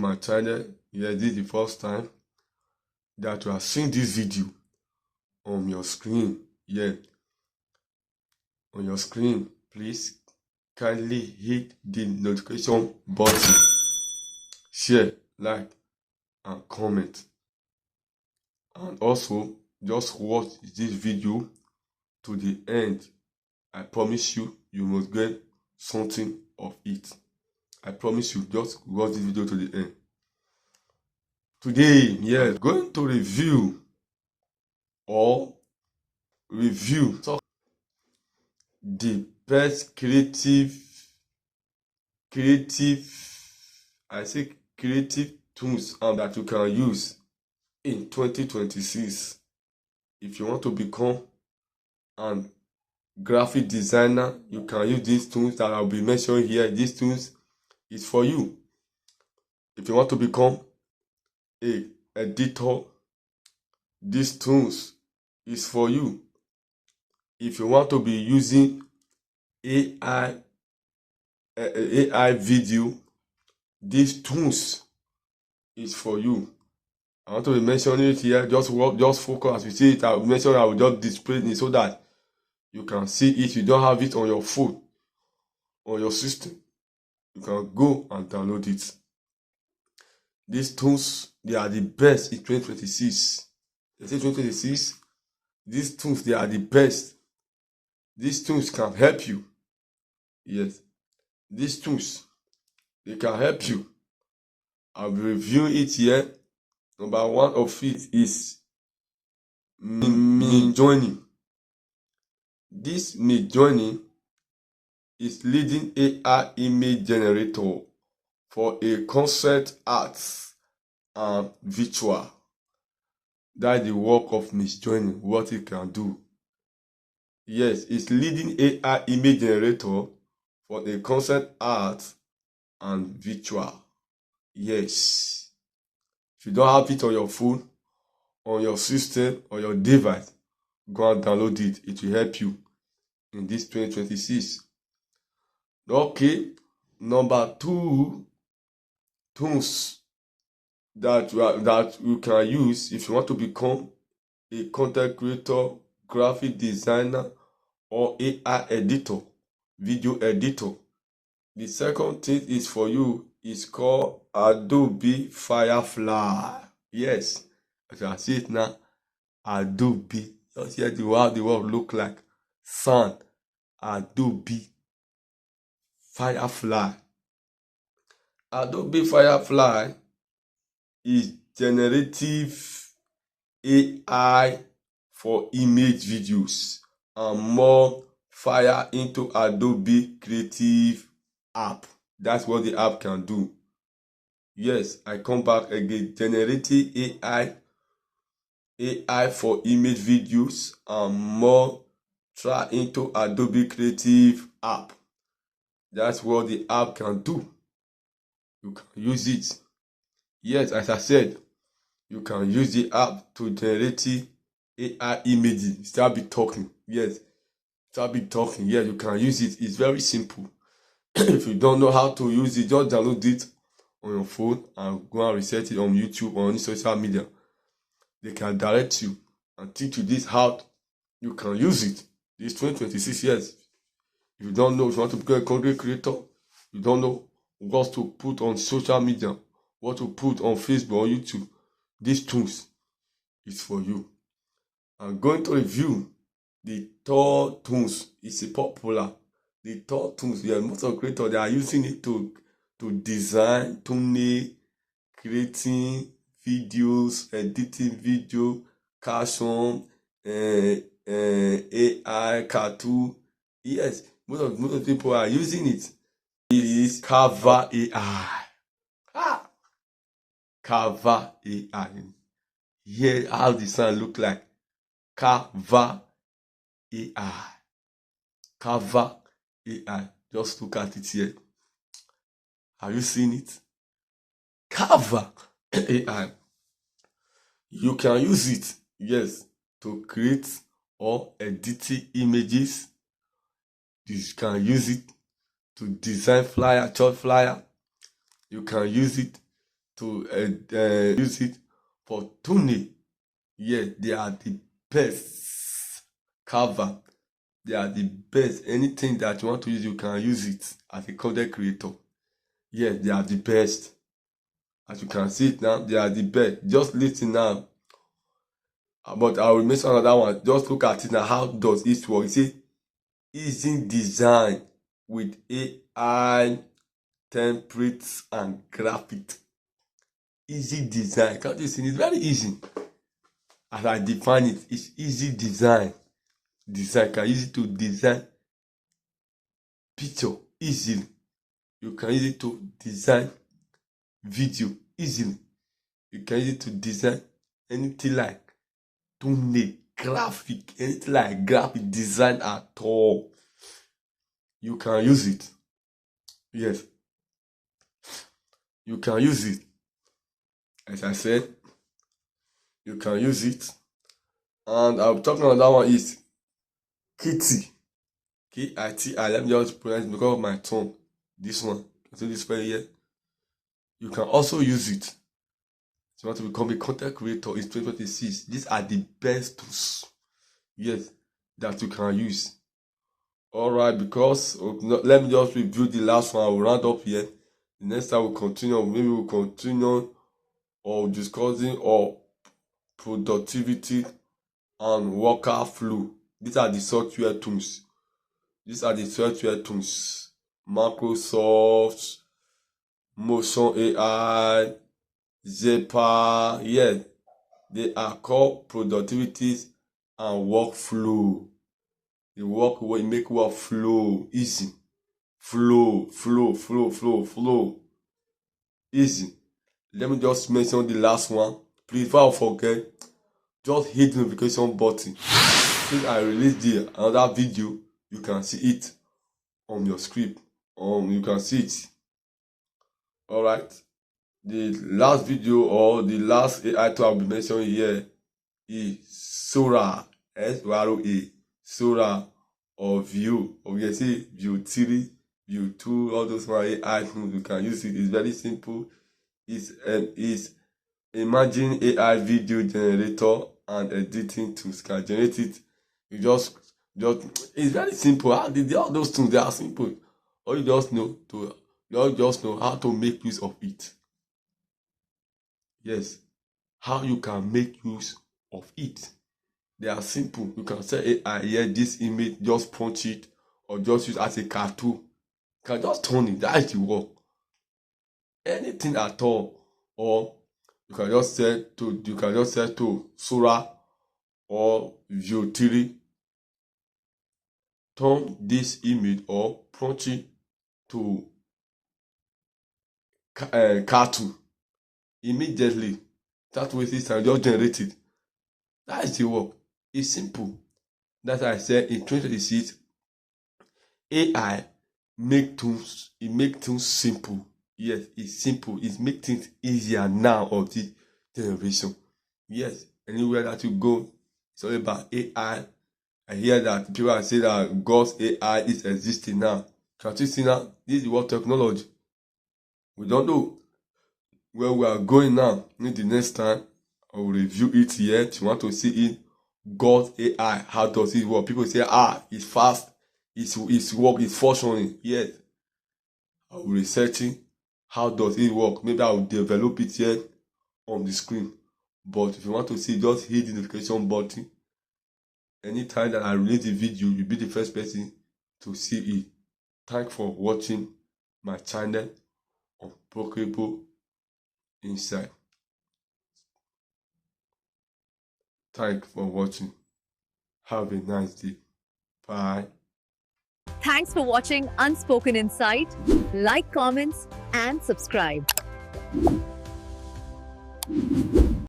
my channel, yes, this is the first time that you are seeing this video on your screen, yeah, on your screen, please kindly hit the notification button, share, like, and comment. And also, just watch this video to the end. I promise you, you must get something of it. I promise you, just watch this video to the end. Today, yes, going to review the best creative tools that you can use in 2026 if you want to become an graphic designer. You can use these tools that I'll be mentioning here. These tools is for you. If you want to become a editor, these tools is for you. If you want to be using AI video, these tools is for you. I want to be mentioning it here. Just focus. As you see it, I will just display it so that you can see it. You don't have it on your phone, on your system. You can go and download it. These tools, they are the best in 2026. They say 2026, these tools, they are the best. These tools can help you. Yes, these tools, they can help you. I'll be reviewing it here. Number one of it is Midjourney. This Midjourney is leading AI image generator for a concept art and visual. That's the work of Midjourney, what it can do. Yes, it's leading AI image generator for a concept art and visual. Yes. If you don't have it on your phone, on your system, or your device, go and download it. It will help you in this 2026. Okay, number two tools that you can use if you want to become a content creator, graphic designer, or AI editor, video editor. The second thing is for you is called Adobe Firefly. Yes, as you can see it now, Adobe. Just hear how the world look like. Sound, Adobe Firefly. Adobe Firefly is generative AI for image videos and more fire into Adobe Creative app. That's what the app can do. Yes, I come back again. Generative AI for image videos and more try into Adobe Creative app. That's what the app can do. You can use it. Yes, as I said, you can use the app to generate AI images. Start be talking. Yes, start be talking. Yes, you can use it. It's very simple. If you don't know how to use it, just download it on your phone and go and research it on YouTube or on social media. They can direct you and teach you this how you can use it. This 2026 years. If you don't know, if you want to become a content creator, you don't know what to put on social media, what to put on Facebook or YouTube, these tools is for you. I'm going to review the third tools. It's popular. The third tools, yeah, most of creators, they are using it to design, thumbnail, creating videos, editing video, caption, AI, cartoon. Yes, most of people are using it. It is Canva AI. Canva AI. Here how the sound look like. Canva AI. Canva AI. Just look at it here. Have you seen it? Canva AI. You can use it, yes, to create or edit images. You can use it to design flyer, short flyer. You can use it to use it for thumbnail. Yes, they are the best. Cover, they are the best. Anything that you want to use, you can use it as a content creator. Yes, they are the best. As you can see it now, they are the best. Just listen now. But I will mention another one. Just look at it now. How does it work? You see, easy design with AI templates and graphics. Easy design. Can't you see? It's very easy. As I define it, it's easy design. Design can use it to design picture easily. You can use it to design video easily. You can use it to design anything like thumbnail, graphic, anything like graphic design at all. You can use it. Yes, you can use it. As I said, you can use it. And I'm talking about that one is Kitty. K-I-T-I. Let me just pronounce it because of my tongue. This one. So this spell here. You can also use it. If you want to become a content creator in 2026, these are the best tools. Yes, that you can use. Alright, because let me just review the last one. I will round up here. The next time we'll continue. Maybe we'll continue or discussing or productivity and worker flow. These are the software tools. Microsoft, Motion AI, Zepa. Yes, they are called productivities and workflow. They make work flow easy. Flow. Easy. Let me just mention the last one. Please, if I forget, just hit the notification button. Since I release another video, you can see it on your script. You can see it. Alright. The last video or the last AI tool I'll be mentioning here is Sora. S-O-R-A. Sora or View. Or you can see View 3, View 2, all those AI tools. You can use it. It's very simple. It's Imagine AI video generator and editing tools can generate it. You just it's very simple. All those tools, they are simple. All you just know how to make use of it. Yes, how you can make use of it. They are simple. You can say AI here, this image, just punch it or just use as a cartoon. You can just turn it. That is the work. Anything at all. Or you can just set to Sora or View 3. Turn this image or punch it to cartoon immediately. That way this and just generate it. That is the work. It's simple. That's why I said in 2026, AI make things simple. Yes, it's simple. It makes things easier now of this generation. Yes, anywhere that you go, it's all about AI. I hear that people are saying that God's AI is existing now. Can you see now? This is the world technology. We don't know where we are going now. In the next time, I will review it yet. You want to see it? God's AI. How does it work? People say, it's fast. It's work. It's functioning. Yes. I will research it. How does it work? Maybe I will develop it yet on the screen. But if you want to see, just hit the notification button. Anytime that I release the video, you'll be the first person to see it. Thanks for watching my channel Unbreakable Insight. Thanks for watching. Have a nice day. Bye. Thanks for watching Unspoken Insight. Like, comments, and subscribe.